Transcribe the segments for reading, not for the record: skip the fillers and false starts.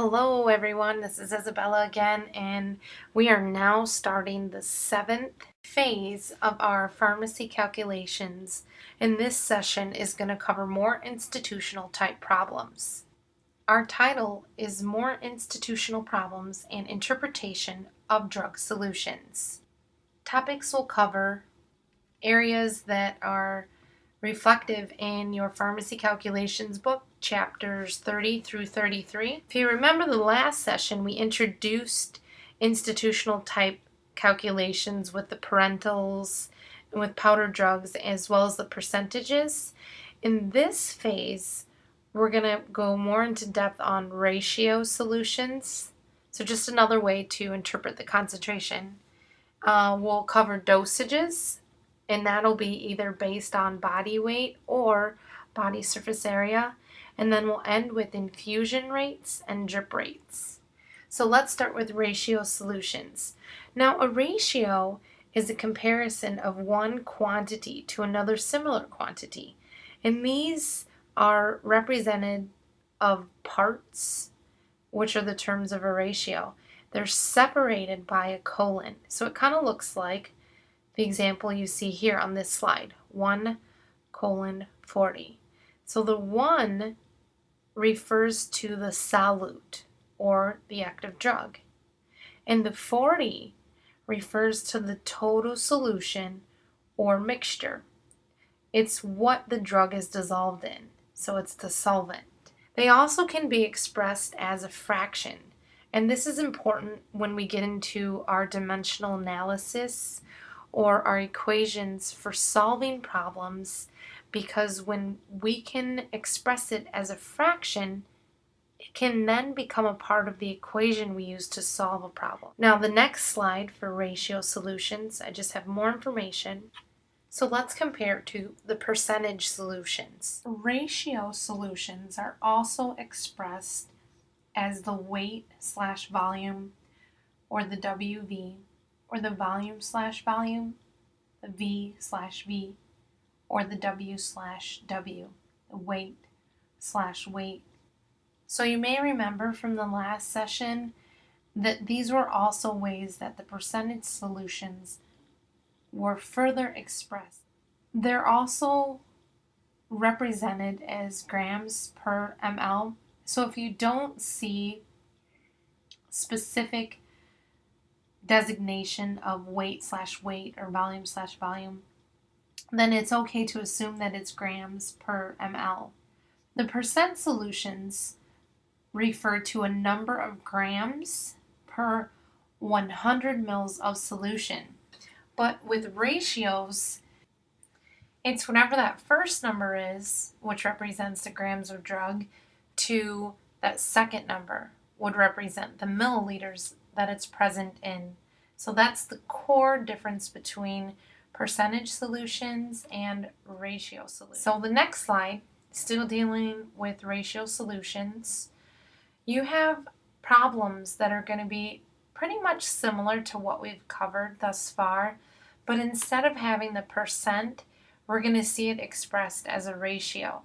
Hello everyone, this is Isabella again, and we are now starting the 7th phase of our pharmacy calculations, and this session is going to cover more institutional type problems. Our title is More Institutional Problems and Interpretation of Drug Solutions. Topics will cover areas that are reflective in your pharmacy calculations book, chapters 30 through 33. If you remember the last session, we introduced institutional type calculations with the parentals and with powder drugs as well as the percentages. In this phase, we're going to go more into depth on ratio solutions. So just another way to interpret the concentration. We'll cover dosages, and that'll be either based on body weight or body surface area. And then we'll end with infusion rates and drip rates. So let's start with ratio solutions. Now, a ratio is a comparison of one quantity to another similar quantity. And these are represented of parts, which are the terms of a ratio. They're separated by a colon. So it kind of looks like the example you see here on this slide, 1:40. So the 1 refers to the solute or the active drug, and the 40 refers to the total solution or mixture. It's what the drug is dissolved in, so it's the solvent. They also can be expressed as a fraction, and this is important when we get into our dimensional analysis or our equations for solving problems, because when we can express it as a fraction, it can then become a part of the equation we use to solve a problem. Now the next slide for ratio solutions, I just have more information. So let's compare to the percentage solutions. Ratio solutions are also expressed as the weight/volume, or the WV, or the volume/volume, the V/V, or the W/W, the weight/weight. So you may remember from the last session that these were also ways that the percentage solutions were further expressed. They're also represented as grams per ml. So if you don't see specific designation of weight/weight or volume/volume, then it's okay to assume that it's grams per ml. The percent solutions refer to a number of grams per 100 mils of solution. But with ratios, it's whatever that first number is, which represents the grams of drug, to that second number would represent the milliliters that it's present in. So that's the core difference between percentage solutions and ratio solutions. So the next slide, still dealing with ratio solutions, you have problems that are going to be pretty much similar to what we've covered thus far, but instead of having the percent, we're going to see it expressed as a ratio.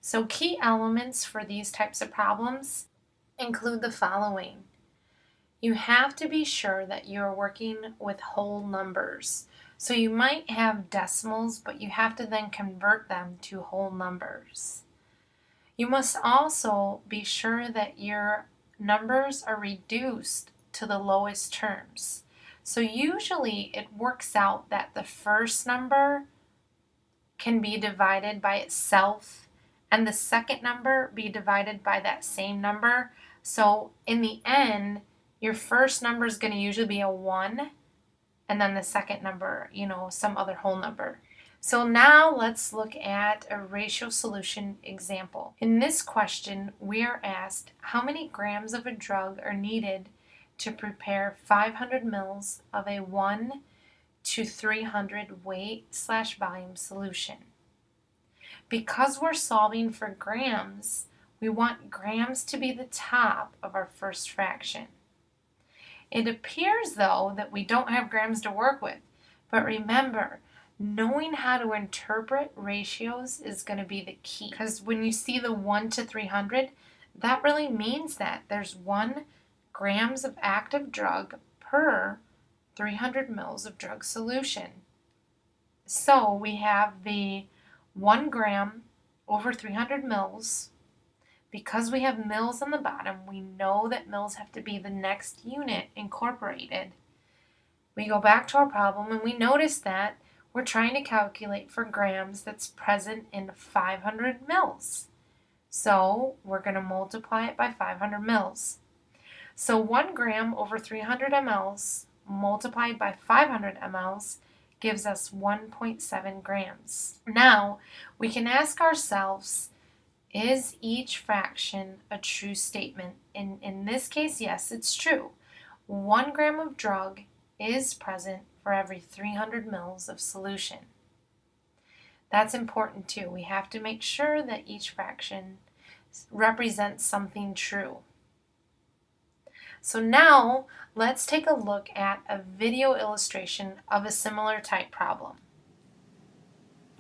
So key elements for these types of problems include the following. You have to be sure that you're working with whole numbers. So you might have decimals, but you have to then convert them to whole numbers. You must also be sure that your numbers are reduced to the lowest terms. So usually it works out that the first number can be divided by itself and the second number be divided by that same number. So in the end, your first number is going to usually be a 1, and then the second number, some other whole number. So now let's look at a ratio solution example. In this question, we are asked how many grams of a drug are needed to prepare 500 mils of a 1:300 weight/volume solution. Because we're solving for grams, we want grams to be the top of our first fraction. It appears, though, that we don't have grams to work with, but remember, knowing how to interpret ratios is going to be the key. Because when you see the 1:300, that really means that there's 1 grams of active drug per 300 mils of drug solution. So we have the 1 gram over 300 mils. Because we have mils on the bottom, we know that mils have to be the next unit incorporated. We go back to our problem and we notice that we're trying to calculate for grams that's present in 500 mils. So we're going to multiply it by 500 mils. So 1 gram over 300 mLs multiplied by 500 mLs gives us 1.7 grams. Now, we can ask ourselves, is each fraction a true statement? In this case, yes, it's true. 1 gram of drug is present for every 300 mils of solution. That's important too. We have to make sure that each fraction represents something true. So now let's take a look at a video illustration of a similar type problem.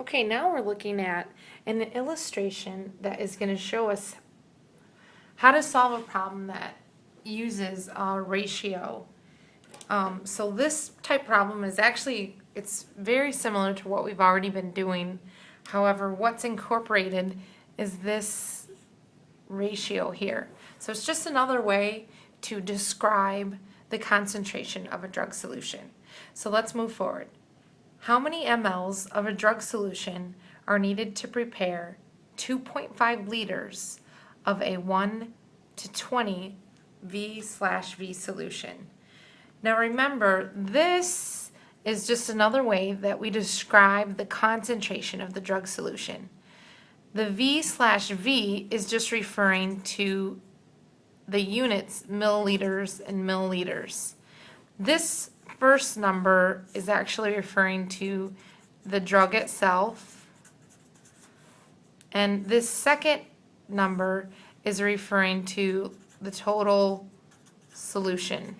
Okay, now we're looking at an illustration that is going to show us how to solve a problem that uses a ratio. So this type problem is actually, it's very similar to what we've already been doing. However, what's incorporated is this ratio here. So it's just another way to describe the concentration of a drug solution. So let's move forward. How many mLs of a drug solution are needed to prepare 2.5 liters of a 1 to 20 V/V solution? Now remember, this is just another way that we describe the concentration of the drug solution. The V/V is just referring to the units, milliliters and milliliters. This first number is actually referring to the drug itself, and this second number is referring to the total solution.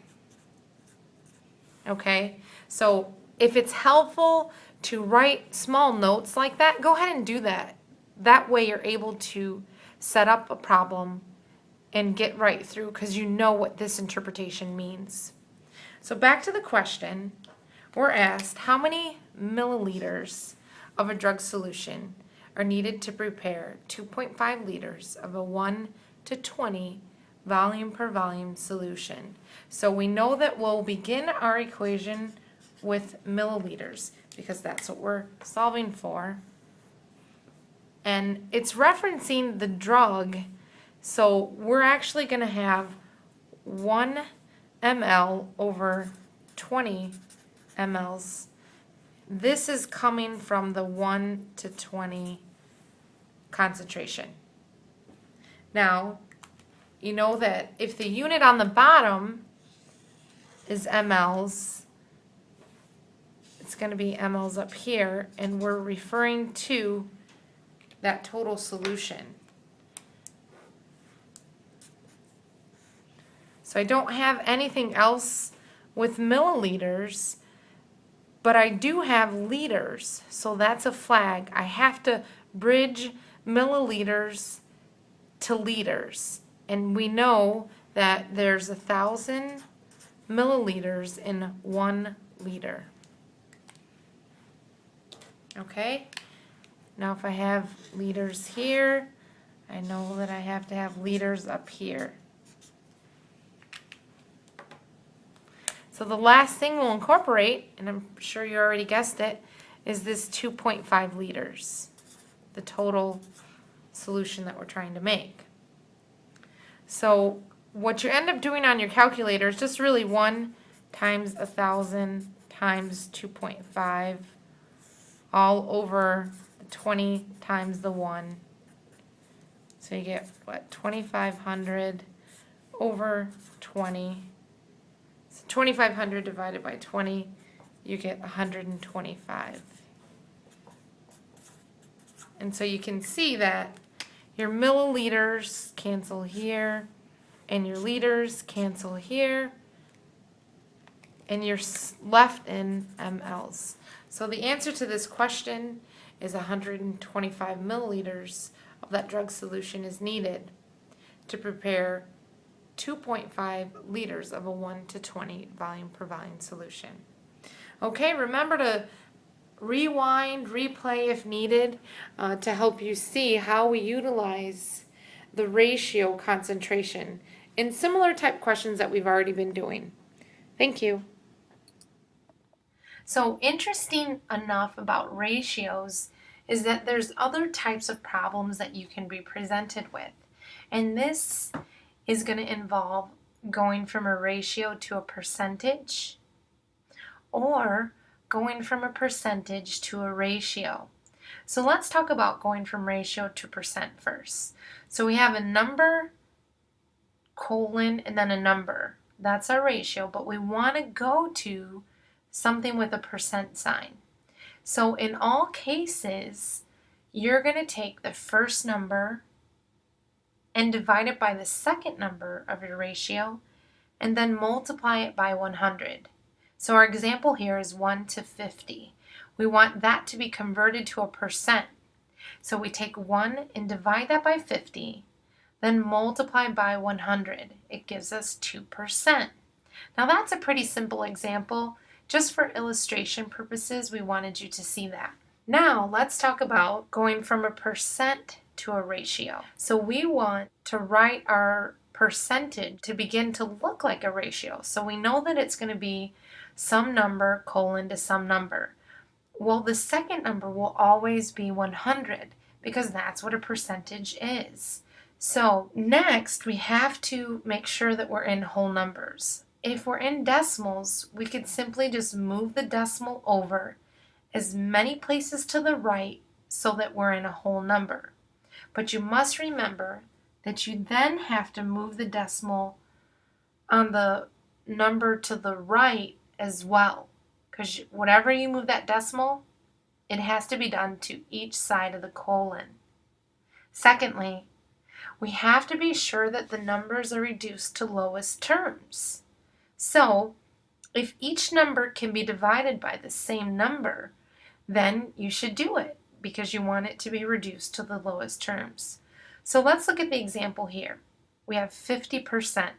Okay, so if it's helpful to write small notes like that, go ahead and do that. That way you're able to set up a problem and get right through because you know what this interpretation means. So back to the question, we're asked how many milliliters of a drug solution are needed to prepare 2.5 liters of a 1 to 20 volume per volume solution. So we know that we'll begin our equation with milliliters because that's what we're solving for. And it's referencing the drug, so we're actually going to have 1 ml over 20 mLs. This is coming from the 1 to 20 concentration. Now, you know that if the unit on the bottom is mLs, it's going to be mLs up here, and we're referring to that total solution. So I don't have anything else with milliliters, but I do have liters, so that's a flag. I have to bridge milliliters to liters, and we know that there's 1,000 milliliters in 1 liter. Okay, now if I have liters here, I know that I have to have liters up here. So the last thing we'll incorporate, and I'm sure you already guessed it, is this 2.5 liters, the total solution that we're trying to make. So what you end up doing on your calculator is just really 1 times 1,000 times 2.5 all over 20 times the 1. So you get, what, 2,500 over 20. 2,500 divided by 20, you get 125. And so you can see that your milliliters cancel here, and your liters cancel here, and you're left in mLs. So the answer to this question is 125 milliliters of that drug solution is needed to prepare 2.5 liters of a 1 to 20 volume per volume solution. Okay, remember to rewind, replay if needed to help you see how we utilize the ratio concentration in similar type questions that we've already been doing. Thank you. So interesting enough about ratios is that there's other types of problems that you can be presented with. And this is going to involve going from a ratio to a percentage or going from a percentage to a ratio. So let's talk about going from ratio to percent first. So we have a number, colon, and then a number. That's our ratio, but we want to go to something with a percent sign. So in all cases, you're going to take the first number and divide it by the second number of your ratio and then multiply it by 100. So our example here is 1 to 50. We want that to be converted to a percent. So we take 1 and divide that by 50, then multiply by 100. It gives us 2%. Now that's a pretty simple example. Just for illustration purposes, we wanted you to see that. Now let's talk about going from a percent to a ratio. So we want to write our percentage to begin to look like a ratio. So we know that it's going to be some number colon to some number. Well, the second number will always be 100 because that's what a percentage is. So next we have to make sure that we're in whole numbers. If we're in decimals, we could simply just move the decimal over as many places to the right so that we're in a whole number. But you must remember that you then have to move the decimal on the number to the right as well. Because whatever you move that decimal, it has to be done to each side of the colon. Secondly, we have to be sure that the numbers are reduced to lowest terms. So, if each number can be divided by the same number, then you should do it because you want it to be reduced to the lowest terms. So let's look at the example here. We have 50%.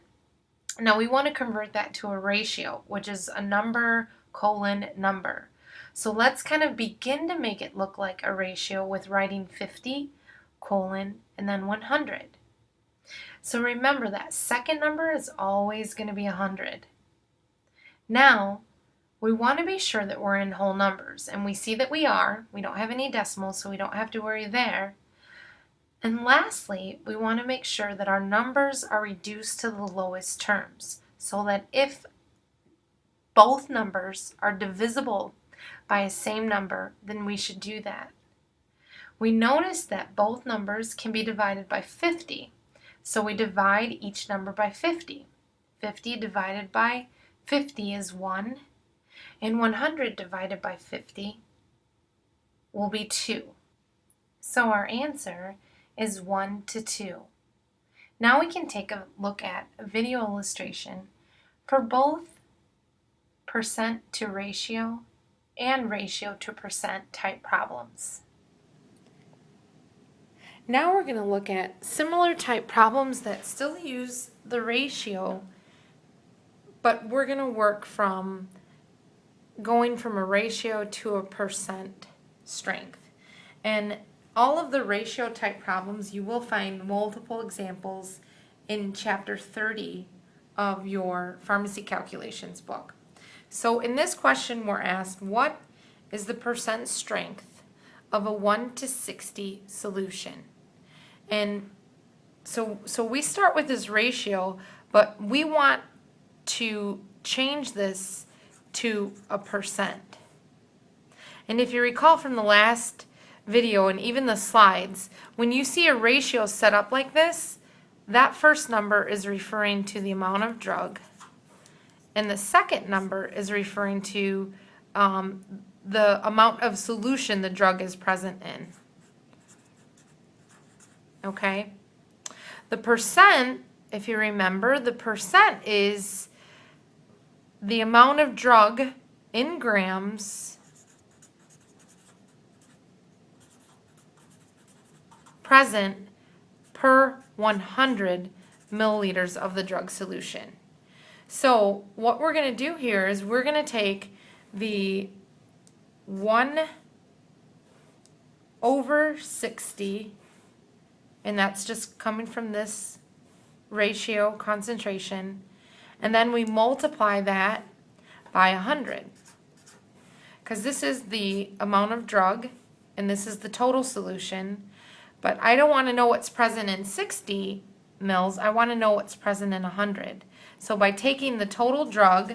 Now we want to convert that to a ratio, which is a number colon number. So let's kind of begin to make it look like a ratio with writing 50 colon and then 100. So remember that second number is always going to be 100. Now, we want to be sure that we're in whole numbers, and we see that we are. We don't have any decimals, so we don't have to worry there. And lastly, we want to make sure that our numbers are reduced to the lowest terms, so that if both numbers are divisible by a same number, then we should do that. We notice that both numbers can be divided by 50, so we divide each number by 50. 50 divided by 50 is 1, and 100 divided by 50 will be 2. So our answer is 1 to 2. Now we can take a look at a video illustration for both percent to ratio and ratio to percent type problems. Now we're going to look at similar type problems that still use the ratio, but we're going to work from going from a ratio to a percent strength. And all of the ratio type problems, you will find multiple examples in chapter 30 of your pharmacy calculations book. So in this question we're asked, what is the percent strength of a 1 to 60 solution? And so we start with this ratio, but we want to change this to a percent. And if you recall from the last video and even the slides, when you see a ratio set up like this, that first number is referring to the amount of drug, and the second number is referring to the amount of solution the drug is present in. Okay? The percent, if you remember, the percent is the amount of drug in grams present per 100 milliliters of the drug solution. So what we're going to do here is we're going to take the 1/60, and that's just coming from this ratio concentration, and then we multiply that by 100, because this is the amount of drug and this is the total solution, but I don't want to know what's present in 60 mils, I want to know what's present in 100. So by taking the total drug,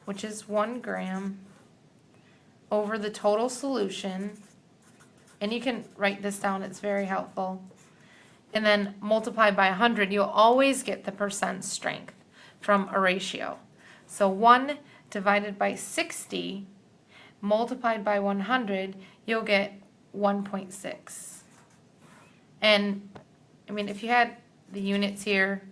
which is 1 gram, over the total solution, and you can write this down, it's very helpful, and then multiply by 100, you'll always get the percent strength from a ratio. So 1 divided by 60 multiplied by 100, you'll get 1.6. And I mean, if you had the units here,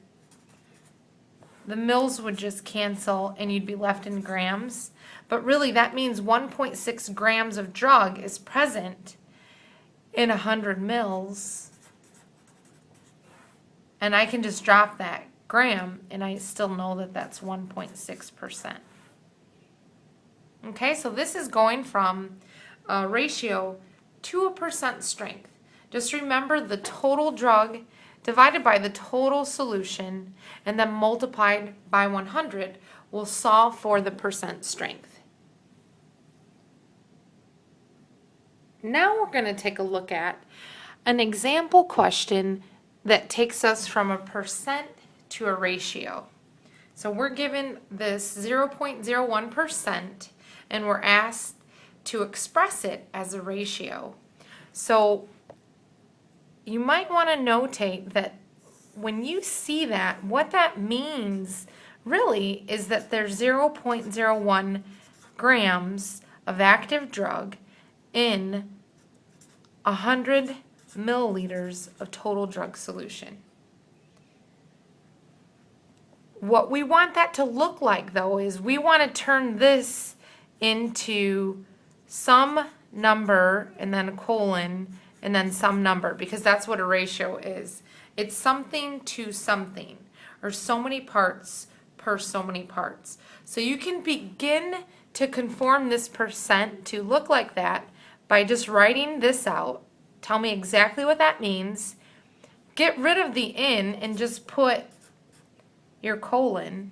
the mils would just cancel and you'd be left in grams. But really that means 1.6 grams of drug is present in 100 mils. And I can just drop that gram and I still know that that's 1.6%. Okay, so this is going from a ratio to a percent strength. Just remember the total drug divided by the total solution and then multiplied by 100 will solve for the percent strength. Now we're going to take a look at an example question that takes us from a percent to a ratio. So we're given this 0.01% and we're asked to express it as a ratio. So you might want to notate that when you see that, what that means really is that there's 0.01 grams of active drug in 100 milliliters of total drug solution. What we want that to look like, though, is we want to turn this into some number and then a colon and then some number, because that's what a ratio is. It's something to something, or so many parts per so many parts. So you can begin to conform this percent to look like that by just writing this out. Tell me exactly what that means. Get rid of the in and just put your colon.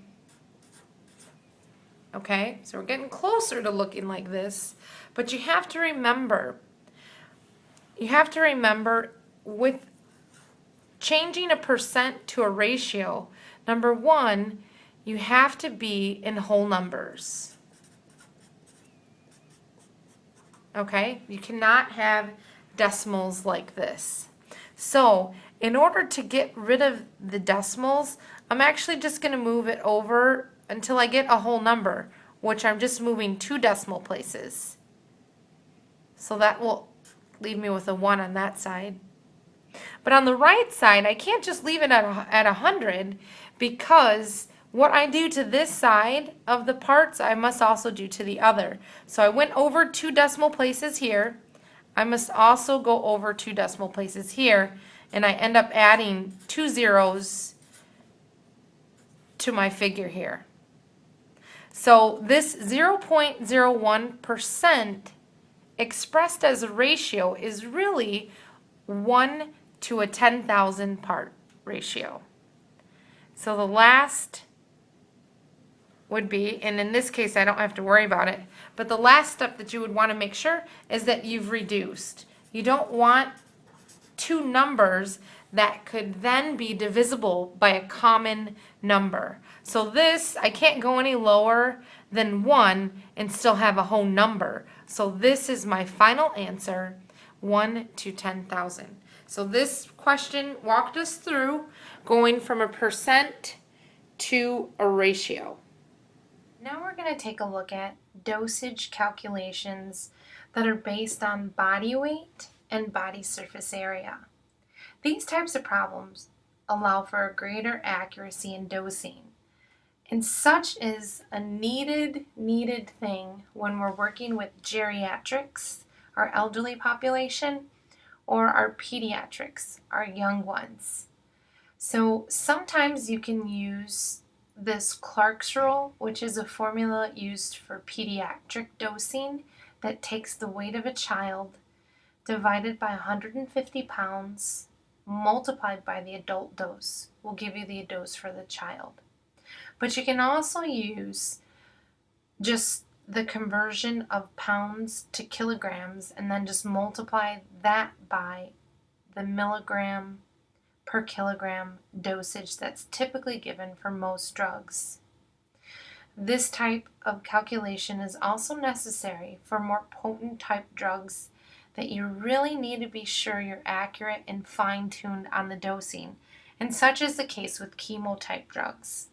Okay, so we're getting closer to looking like this, but you have to remember with changing a percent to a ratio, number one, you have to be in whole numbers. Okay, you cannot have decimals like this. So in order to get rid of the decimals, I'm actually just going to move it over until I get a whole number, which I'm just moving 2 decimal places. So that will leave me with a 1 on that side. But on the right side, I can't just leave it at 100, because what I do to this side of the parts, I must also do to the other. So I went over 2 decimal places here. I must also go over 2 decimal places here, and I end up adding 2 zeros to my figure here. So this 0.01% expressed as a ratio is really 1 to a 10,000 part ratio. So the last would be, and in this case I don't have to worry about it, but the last step that you would want to make sure is that you've reduced. You don't want 2 numbers that could then be divisible by a common number. So this, I can't go any lower than 1 and still have a whole number. So this is my final answer, 1 to 10,000. So this question walked us through going from a percent to a ratio. Now we're going to take a look at dosage calculations that are based on body weight and body surface area. These types of problems allow for a greater accuracy in dosing, and such is a needed thing when we're working with geriatrics, our elderly population, or our pediatrics, our young ones. So sometimes you can use this Clark's rule, which is a formula used for pediatric dosing that takes the weight of a child divided by 150 pounds multiplied by the adult dose will give you the dose for the child. But you can also use just the conversion of pounds to kilograms and then just multiply that by the milligram per kilogram dosage that's typically given for most drugs. This type of calculation is also necessary for more potent type drugs that you really need to be sure you're accurate and fine-tuned on the dosing, and such is the case with chemo-type drugs.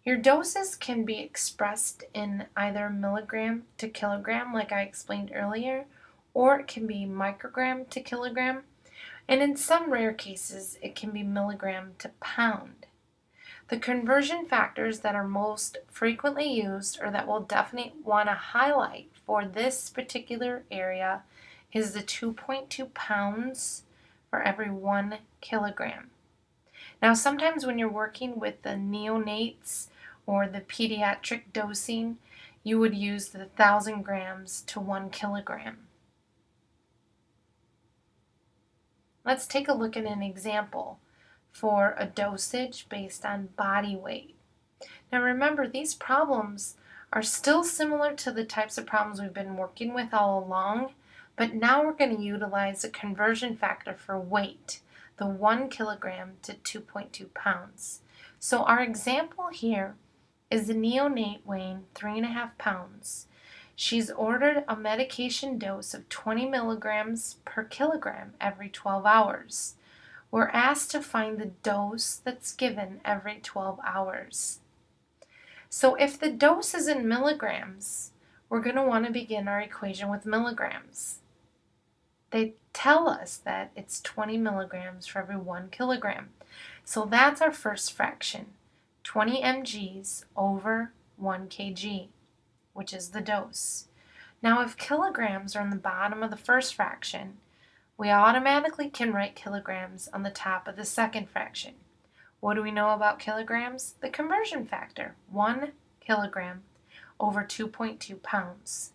Your doses can be expressed in either milligram to kilogram, like I explained earlier, or it can be microgram to kilogram, and in some rare cases, it can be milligram to pound. The conversion factors that are most frequently used, or that we'll definitely want to highlight for this particular area, is the 2.2 pounds for every 1 kilogram. Now, sometimes when you're working with the neonates or the pediatric dosing, you would use the 1,000 grams to 1 kilogram. Let's take a look at an example for a dosage based on body weight. Now remember, these problems are still similar to the types of problems we've been working with all along, but now we're going to utilize a conversion factor for weight, the 1 kilogram to 2.2 pounds. So our example here is a neonate weighing 3.5 pounds. She's ordered a medication dose of 20 milligrams per kilogram every 12 hours. We're asked to find the dose that's given every 12 hours. So if the dose is in milligrams, we're going to want to begin our equation with milligrams. They tell us that it's 20 milligrams for every 1 kilogram. So that's our first fraction, 20 mgs over 1 kg, which is the dose. Now if kilograms are on the bottom of the first fraction, we automatically can write kilograms on the top of the second fraction. What do we know about kilograms? The conversion factor, 1 kilogram over 2.2 pounds.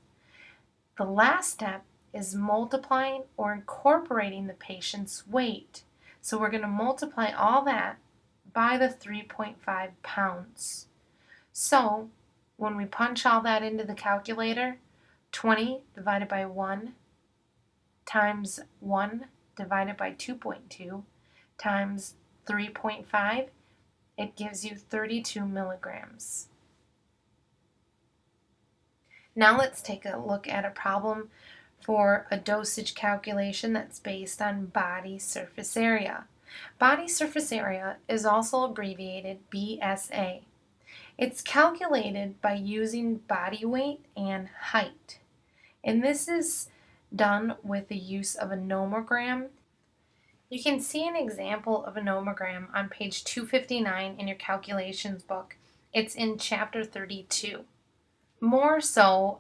The last step is multiplying or incorporating the patient's weight. So we're going to multiply all that by the 3.5 pounds. So when we punch all that into the calculator, 20 divided by 1 times 1 divided by 2.2 times 3.5, it gives you 32 milligrams. Now let's take a look at a problem for a dosage calculation that's based on body surface area. Body surface area is also abbreviated BSA. It's calculated by using body weight and height. And this is done with the use of a nomogram. You can see an example of a nomogram on page 259 in your calculations book. It's in chapter 32. More so,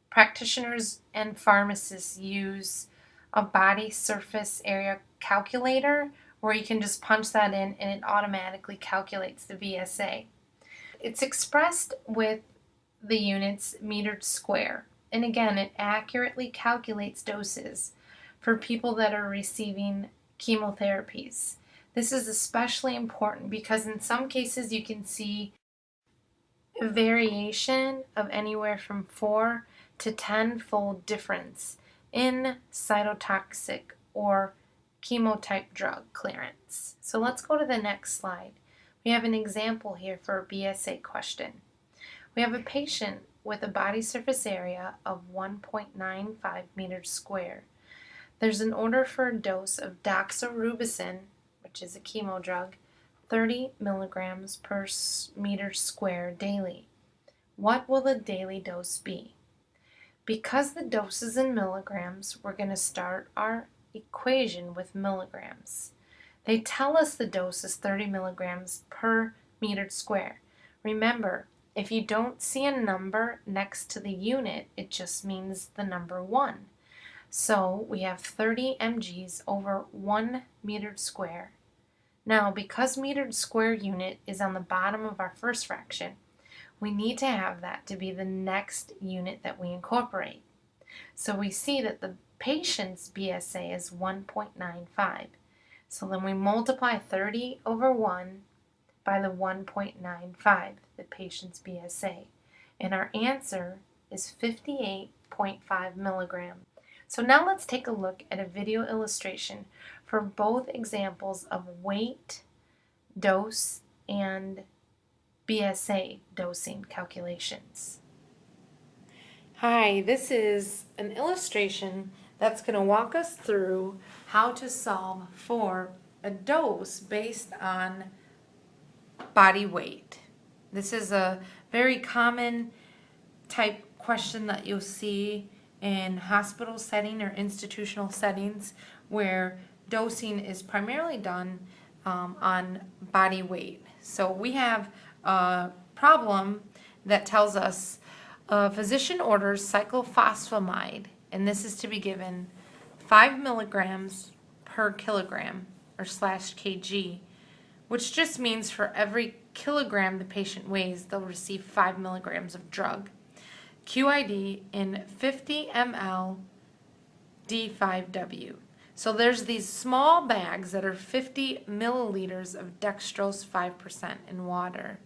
practitioners and pharmacists use a body surface area calculator where you can just punch that in and it automatically calculates the BSA. It's expressed with the units metered square. And again, it accurately calculates doses for people that are receiving chemotherapies. This is especially important because in some cases you can see a variation of anywhere from 4 to 10-fold difference in cytotoxic or chemotype drug clearance. So let's go to the next slide. We have an example here for a BSA question. We have a patient with a body surface area of 1.95 meters square. There's an order for a dose of doxorubicin, which is a chemo drug, 30 milligrams per meter square daily. What will the daily dose be? Because the dose is in milligrams, we're going to start our equation with milligrams. They tell us the dose is 30 milligrams per meter square. Remember, if you don't see a number next to the unit, it just means the number 1. So we have 30 mgs over 1 meter square. Now, because metered square unit is on the bottom of our first fraction, we need to have that to be the next unit that we incorporate. So we see that the patient's BSA is 1.95. So then we multiply 30 over 1 by the 1.95, the patient's BSA. And our answer is 58.5 milligrams. So now let's take a look at a video illustration for both examples of weight, dose, and BSA dosing calculations. Hi, this is an illustration that's going to walk us through how to solve for a dose based on body weight. This is a very common type question that you'll see in hospital setting or institutional settings where dosing is primarily done on body weight. So we have a problem that tells us a physician orders cyclophosphamide, and this is to be given 5 milligrams per kilogram or /kg, which just means for every kilogram the patient weighs, they'll receive 5 milligrams of drug. QID in 50 ml D5W. So there's these small bags that are 50 milliliters of dextrose 5% in water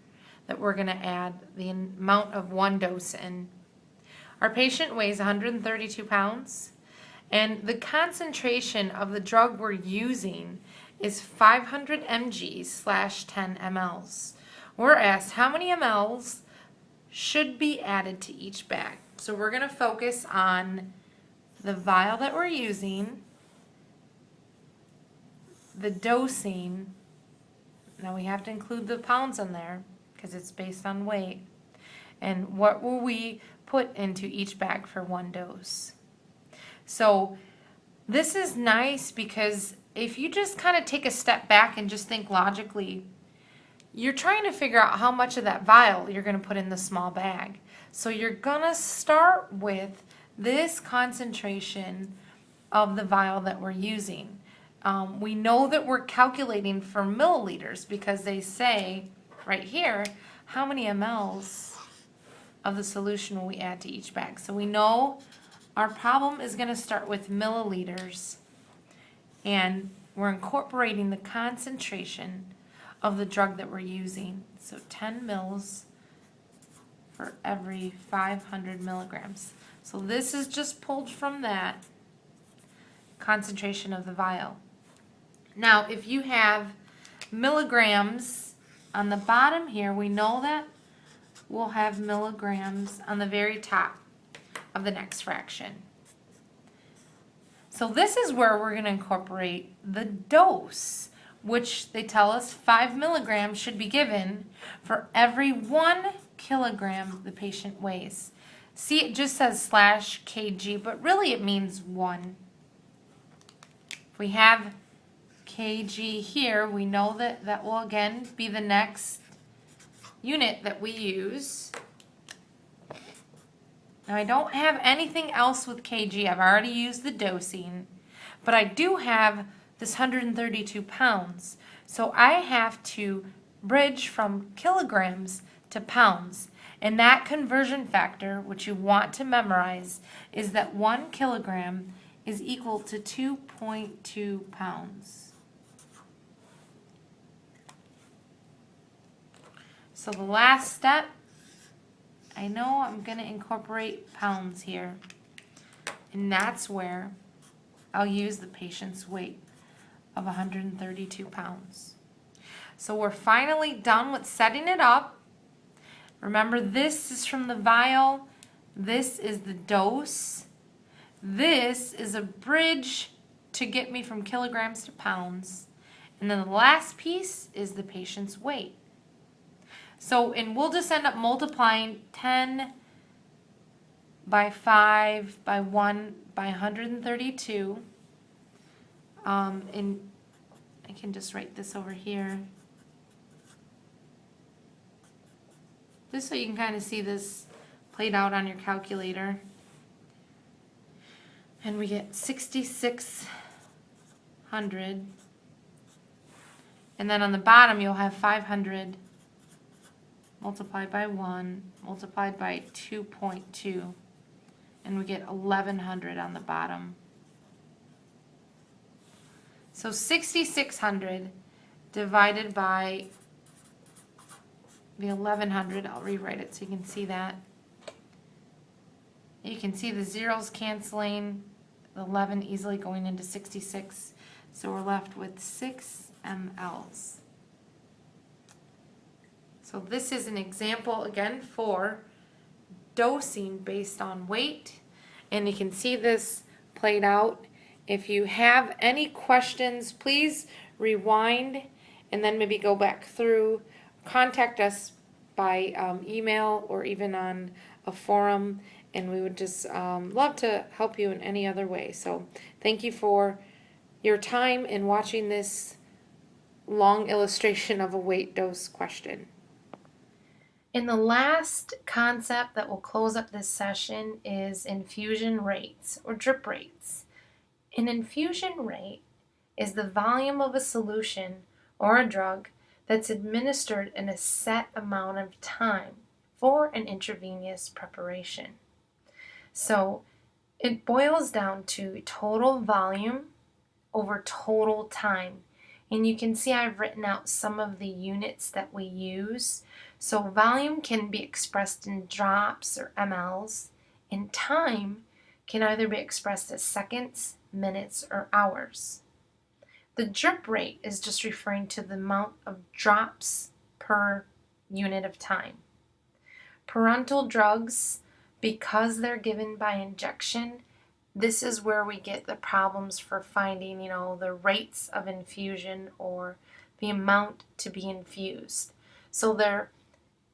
that we're going to add the amount of one dose in. Our patient weighs 132 pounds, and the concentration of the drug we're using is 500 mg/10 mLs. We're asked how many mLs should be added to each bag. So we're going to focus on the vial that we're using, the dosing. Now we have to include the pounds in there because it's based on weight. And what will we put into each bag for one dose? So this is nice because if you just kind of take a step back and just think logically, you're trying to figure out how much of that vial you're going to put in the small bag. So you're going to start with this concentration of the vial that we're using. We know that we're calculating for milliliters because they say right here how many mLs of the solution will we add to each bag. So we know our problem is going to start with milliliters, and we're incorporating the concentration of the drug that we're using. So 10 mils for every 500 milligrams. So this is just pulled from that concentration of the vial. Now, if you have milligrams on the bottom here, we know that we'll have milligrams on the very top of the next fraction. So this is where we're going to incorporate the dose, which they tell us 5 milligrams should be given for every 1 kilogram the patient weighs. See, it just says /kg, but really it means 1. If we have kg here, we know that that will again be the next unit that we use. Now I don't have anything else with kg. I've already used the dosing, but I do have this 132 pounds. So I have to bridge from kilograms to pounds. And that conversion factor, which you want to memorize, is that 1 kilogram is equal to 2.2 pounds. So the last step, I know I'm going to incorporate pounds here. And that's where I'll use the patient's weight of 132 pounds. So we're finally done with setting it up. Remember, this is from the vial. This is the dose. This is a bridge to get me from kilograms to pounds. And then the last piece is the patient's weight. So, and we'll just end up multiplying 10 by 5 by 1 by 132. And I can just write this over here. Just so you can kind of see this played out on your calculator. And we get 6,600. And then on the bottom, you'll have 500 multiplied by 1 multiplied by 2.2. And we get 1100 on the bottom. So 6600 divided by the 1100, I'll rewrite it so you can see that. You can see the zeros canceling, the 11 easily going into 66. So we're left with 6 mLs. So this is an example again for dosing based on weight, and you can see this played out. If you have any questions, please rewind and then maybe go back through. Contact us by email or even on a forum, and we would just love to help you in any other way. So thank you for your time in watching this long illustration of a weight dose question. And the last concept that will close up this session is infusion rates or drip rates. An infusion rate is the volume of a solution or a drug that's administered in a set amount of time for an intravenous preparation. So it boils down to total volume over total time. And you can see I've written out some of the units that we use. So volume can be expressed in drops or mLs, and time can either be expressed as seconds, minutes, or hours. The drip rate is just referring to the amount of drops per unit of time. Parenteral drugs, because they're given by injection, this is where we get the problems for finding, the rates of infusion or the amount to be infused. So there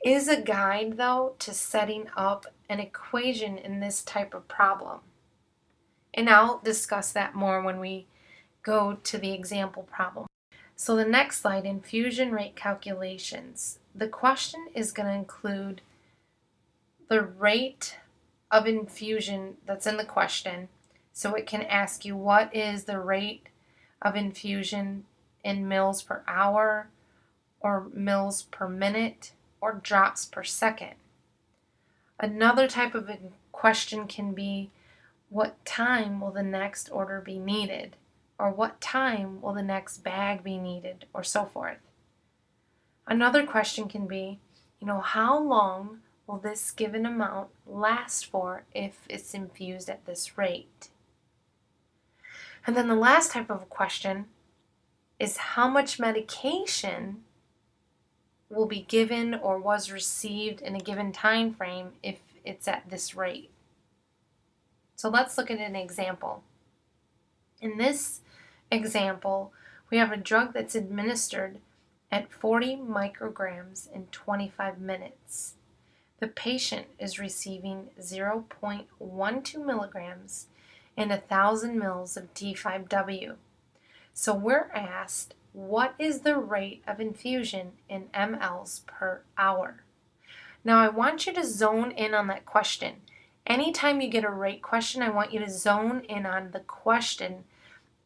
is a guide, though, to setting up an equation in this type of problem. And I'll discuss that more when we go to the example problem. So the next slide, infusion rate calculations. The question is going to include the rate of infusion that's in the question. So it can ask you what is the rate of infusion in mils per hour or mils per minute or drops per second. Another type of question can be what time will the next order be needed, or what time will the next bag be needed, or so forth. Another question can be, how long will this given amount last for if it's infused at this rate? And then the last type of question is how much medication will be given or was received in a given time frame if it's at this rate. So let's look at an example. In this example, we have a drug that's administered at 40 micrograms in 25 minutes. The patient is receiving 0.12 milligrams and 1,000 mils of D5W. So we're asked, what is the rate of infusion in mLs per hour? Now I want you to zone in on that question. Anytime you get a rate question, I want you to zone in on the question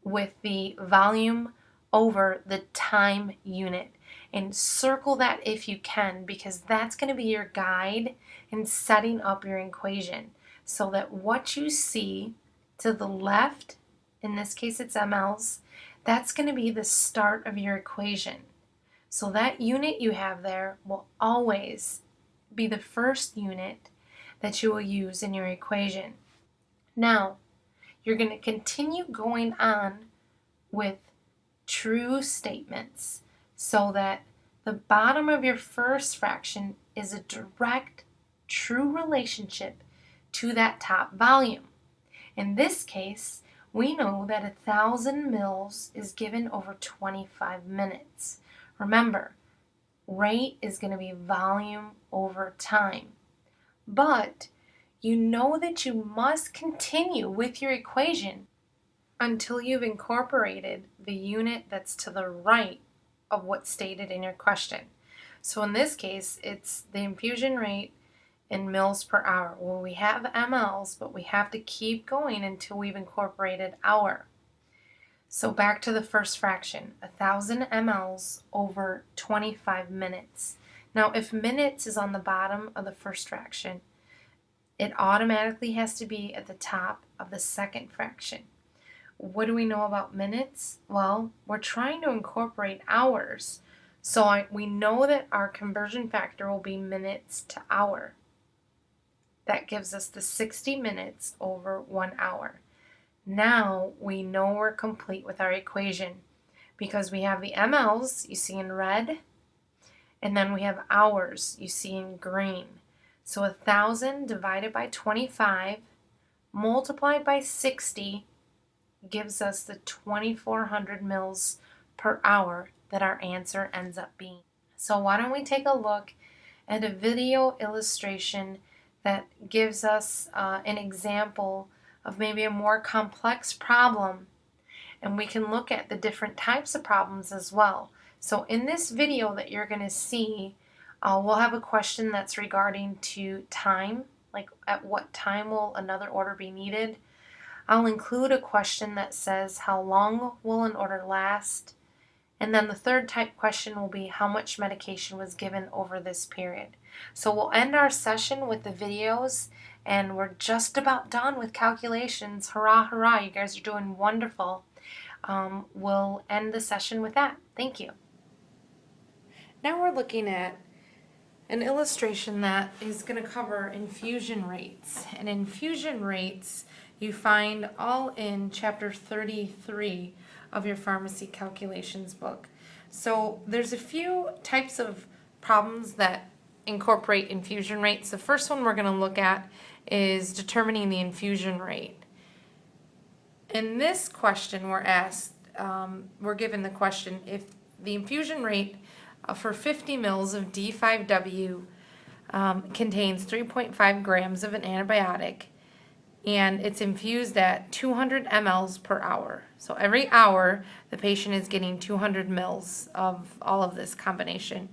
with the volume over the time unit. And circle that if you can, because that's going to be your guide in setting up your equation. So that what you see to the left, in this case it's mLs, that's going to be the start of your equation. So that unit you have there will always be the first unit that you will use in your equation. Now, you're going to continue going on with true statements so that the bottom of your first fraction is a direct, true relationship to that top volume. In this case, we know that 1,000 mils is given over 25 minutes. Remember, rate is going to be volume over time. But you know that you must continue with your equation until you've incorporated the unit that's to the right of what's stated in your question. So in this case, it's the infusion rate in mils per hour. Well, we have mLs, but we have to keep going until we've incorporated hour. So back to the first fraction, 1,000 mLs over 25 minutes. Now if minutes is on the bottom of the first fraction, it automatically has to be at the top of the second fraction. What do we know about minutes? Well, we're trying to incorporate hours. So we know that our conversion factor will be minutes to hour. That gives us the 60 minutes over 1 hour. Now we know we're complete with our equation because we have the mLs, you see in red, and then we have hours, you see in green. So 1,000 divided by 25 multiplied by 60 gives us the 2,400 mils per hour that our answer ends up being. So why don't we take a look at a video illustration that gives us an example of maybe a more complex problem, and we can look at the different types of problems as well. So in this video that you're going to see, we'll have a question that's regarding to time, like at what time will another order be needed. I'll include a question that says how long will an order last, and then the third type question will be how much medication was given over this period. So we'll end our session with the videos, and we're just about done with calculations. Hurrah, hurrah, you guys are doing wonderful. We'll end the session with that. Thank you. Now we're looking at an illustration that is going to cover infusion rates. And infusion rates you find all in chapter 33 of your pharmacy calculations book. So there's a few types of problems that incorporate infusion rates. The first one we're going to look at is determining the infusion rate. In this question we're given the question, if the infusion rate for 50 mils of D5W contains 3.5 grams of an antibiotic, and it's infused at 200 mLs per hour. So every hour the patient is getting 200 mils of all of this combination.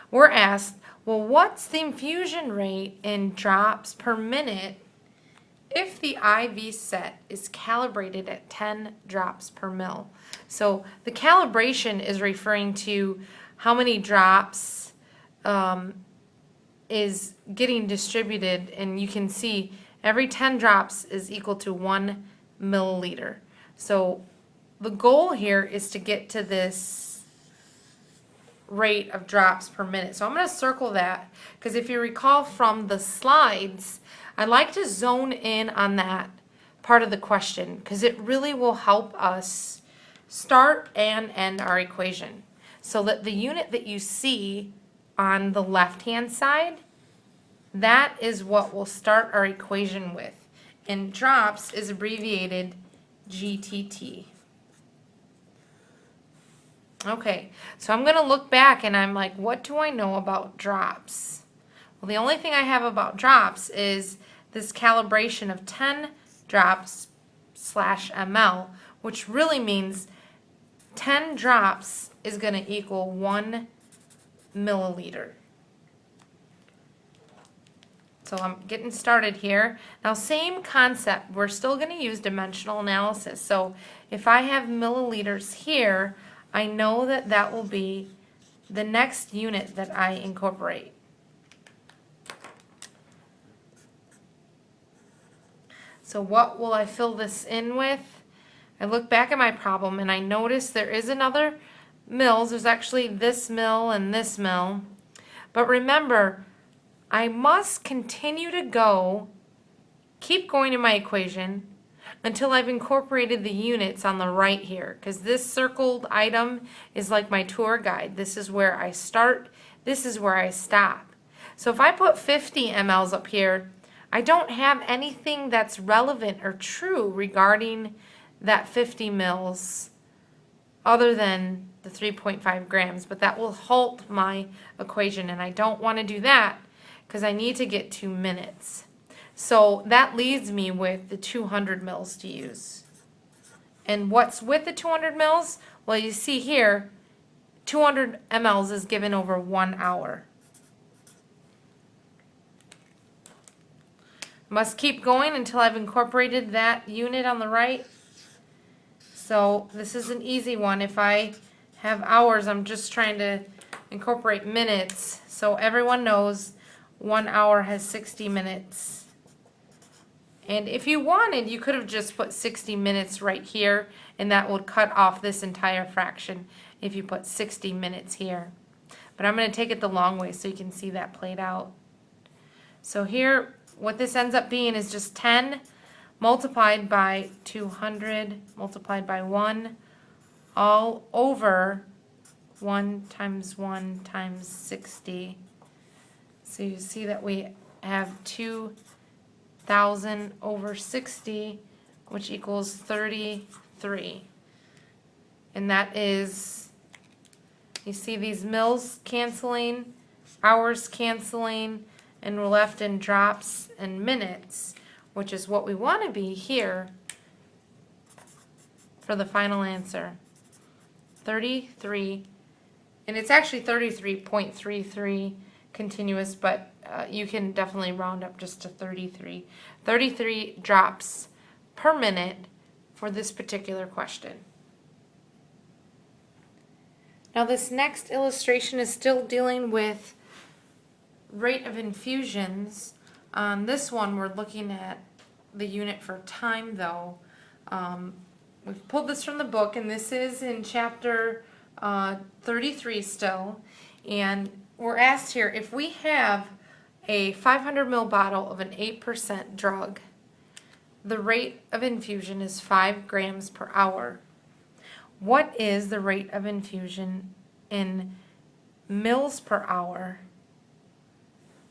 We're asked, well, what's the infusion rate in drops per minute if the IV set is calibrated at 10 drops per mil? So the calibration is referring to how many drops is getting distributed, and you can see every 10 drops is equal to 1 milliliter. So the goal here is to get to this rate of drops per minute. So I'm going to circle that because if you recall from the slides, I like to zone in on that part of the question because it really will help us start and end our equation. So that the unit that you see on the left-hand side, that is what we'll start our equation with. And drops is abbreviated GTT. Okay, so I'm going to look back and I'm like, what do I know about drops? Well, the only thing I have about drops is this calibration of 10 drops / ml, which really means 10 drops is going to equal 1 milliliter. So I'm getting started here. Now same concept, we're still going to use dimensional analysis. So if I have milliliters here, I know that that will be the next unit that I incorporate. So what will I fill this in with? I look back at my problem and I notice there is another mils. There's actually this mil and this mil. But remember, I must continue to keep going in my equation until I've incorporated the units on the right here, because this circled item is like my tour guide. This is where I start, this is where I stop. So if I put 50 mLs up here, I don't have anything that's relevant or true regarding that 50 mils other than the 3.5 grams, but that will halt my equation, and I don't want to do that because I need to get to minutes. So that leaves me with the 200 mils to use. And what's with the 200 mils? Well, you see here, 200 mLs is given over 1 hour. Must keep going until I've incorporated that unit on the right. So this is an easy one. If I have hours, I'm just trying to incorporate minutes. So everyone knows 1 hour has 60 minutes. And if you wanted, you could have just put 60 minutes right here, and that would cut off this entire fraction if you put 60 minutes here. But I'm going to take it the long way so you can see that played out. So here, what this ends up being is just 10 multiplied by 200 multiplied by 1 all over 1 times 60. So you see that we have 2,000 over 60, which equals 33. And that is, you see these mils canceling, hours canceling, and we're left in drops and minutes, which is what we want to be here for the final answer. 33, and it's actually 33.33 continuous, but you can definitely round up just to 33. 33 drops per minute for this particular question. Now this next illustration is still dealing with rate of infusions. On this one, we're looking at the unit for time, though. We've pulled this from the book, and this is in chapter 33 still. And we're asked here, if we have a 500 ml bottle of an 8% drug, the rate of infusion is 5 grams per hour. What is the rate of infusion in mils per hour?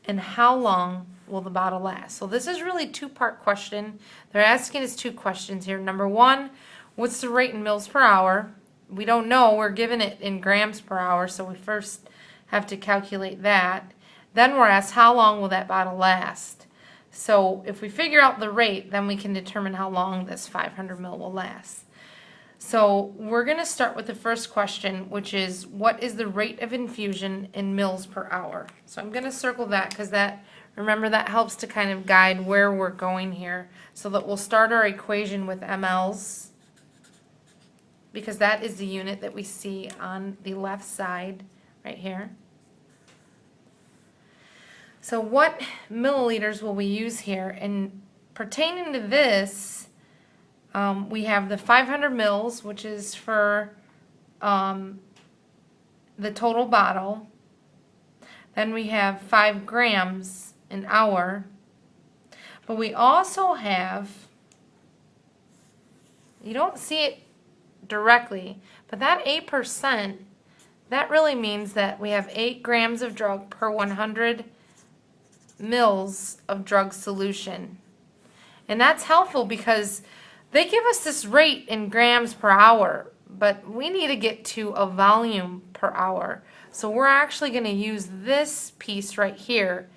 And how long will the bottle last? So this is really a two-part question. They're asking us two questions here. Number one, what's the rate in mils per hour? We don't know. We're given it in grams per hour, so we first have to calculate that. Then we're asked, how long will that bottle last? So if we figure out the rate, then we can determine how long this 500 ml will last. So we're going to start with the first question, which is, what is the rate of infusion in mils per hour? So I'm going to circle that because that, remember, that helps to kind of guide where we're going here. So that we'll start our equation with mLs, because that is the unit that we see on the left side right here. So what milliliters will we use here? And pertaining to this, we have the 500 mils, which is for the total bottle. Then we have 5 grams an hour. But we also have, you don't see it directly, but that 8%, that really means that we have 8 grams of drug per 100 mils of drug solution. And that's helpful because they give us this rate in grams per hour, but we need to get to a volume per hour. So we're actually going to use this piece right here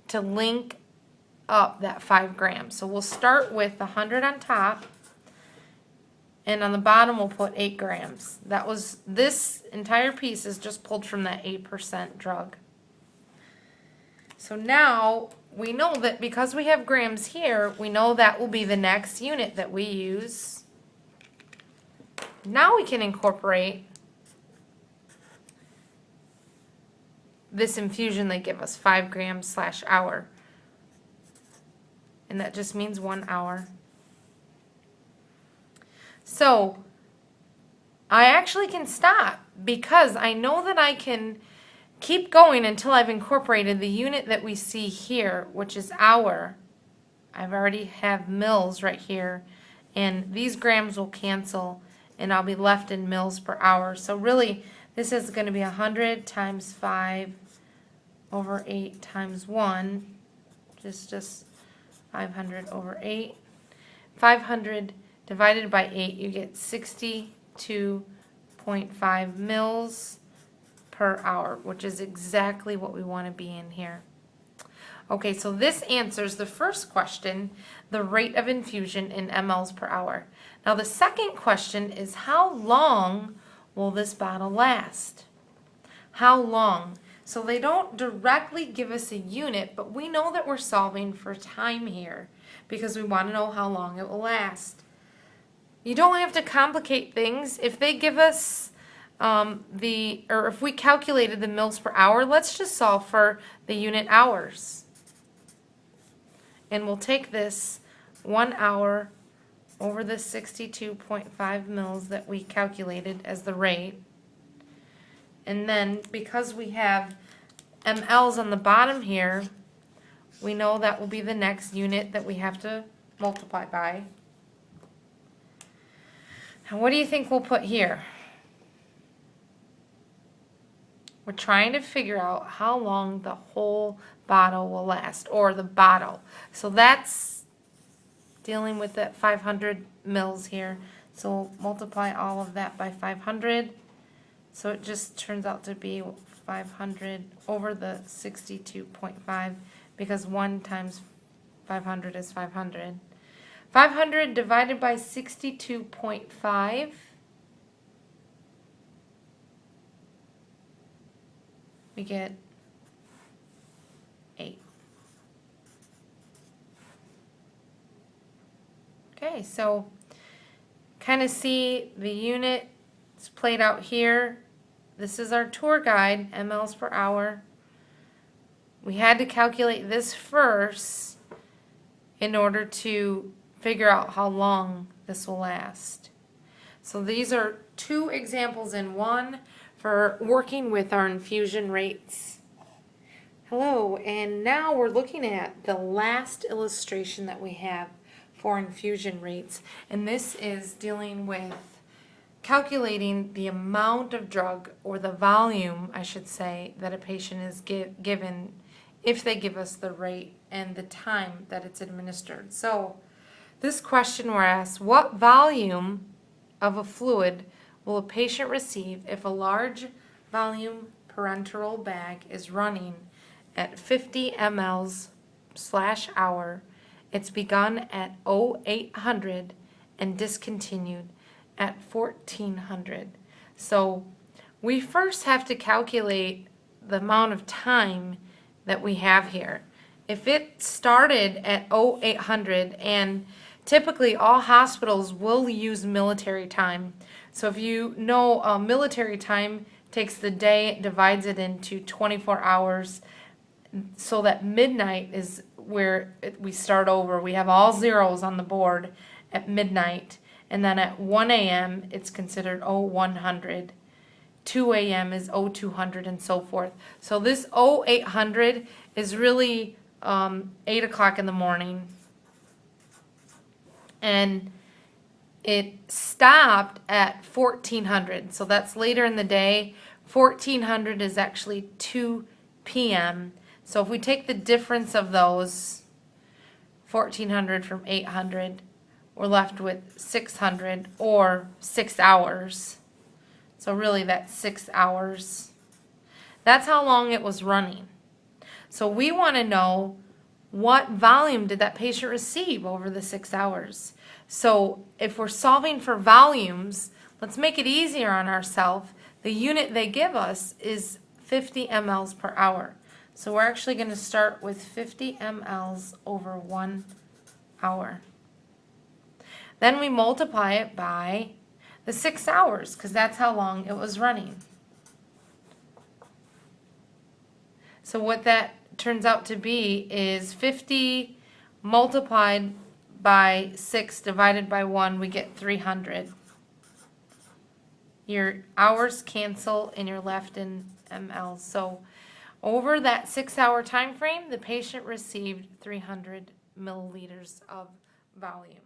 to link up that 5 grams. So we'll start with 100 on top, and on the bottom we'll put 8 grams. That was, this entire piece is just pulled from that 8% drug. So now we know that because we have grams here, we know that will be the next unit that we use. Now we can incorporate this infusion they give us, 5 grams / hour. And that just means 1 hour. So I actually can stop because I know that I can keep going until I've incorporated the unit that we see here, which is hour. I've already have mils right here, and these grams will cancel, and I'll be left in mils per hour. So really, this is going to be 100 times 5 over 8 times 1, which is just 500 over 8. 500 divided by 8, you get 62.5 mils per hour, which is exactly what we want to be in here. Okay, so this answers the first question, the rate of infusion in mLs per hour. Now the second question is, how long will this bottle last? How long? So they don't directly give us a unit, but we know that we're solving for time here because we want to know how long it will last. You don't have to complicate things. If they give us or if we calculated the mils per hour, let's just solve for the unit hours. And we'll take this 1 hour over the 62.5 mils that we calculated as the rate. And then because we have mLs on the bottom here, we know that will be the next unit that we have to multiply by. And what do you think we'll put here? We're trying to figure out how long the whole bottle will last, or the bottle. So that's dealing with that 500 mils here. So we'll multiply all of that by 500. So it just turns out to be 500 over the 62.5, because 1 times 500 is 500. 500 divided by 62.5. We get 8. Okay, so kind of see the units played out here. This is our tour guide, mLs per hour. We had to calculate this first in order to figure out how long this will last. So these are 2 examples in one for working with our infusion rates. Hello, and now we're looking at the last illustration that we have for infusion rates, and this is dealing with calculating the amount of drug, or the volume, I should say, that a patient is given if they give us the rate and the time that it's administered. So this question we're asked, what volume of a fluid will a patient receive if a large volume parenteral bag is running at 50 mL/hour? It's begun at 0800 and discontinued at 1400. So we first have to calculate the amount of time that we have here. If it started at 0800, and typically all hospitals will use military time. So if you know, military time takes the day, divides it into 24 hours, so that midnight is where we start over. We have all zeros on the board at midnight, and then at 1 a.m. it's considered 0100. 2 a.m. is 0200, and so forth. So this 0800 is really 8 o'clock in the morning. And it stopped at 1400, so that's later in the day. 1400 is actually 2 p.m. So if we take the difference of those, 1400 from 800, we're left with 600, or 6 hours. So really that's 6 hours. That's how long it was running. So we want to know, what volume did that patient receive over the 6 hours? So if we're solving for volumes, let's make it easier on ourselves. The unit they give us is 50 mLs per hour. So we're actually going to start with 50 mLs over 1 hour. Then we multiply it by the 6 hours, because that's how long it was running. So what that turns out to be is 50 multiplied by 6 divided by 1, we get 300. Your hours cancel and you're left in mLs. So over that 6-hour time frame, the patient received 300 milliliters of volume.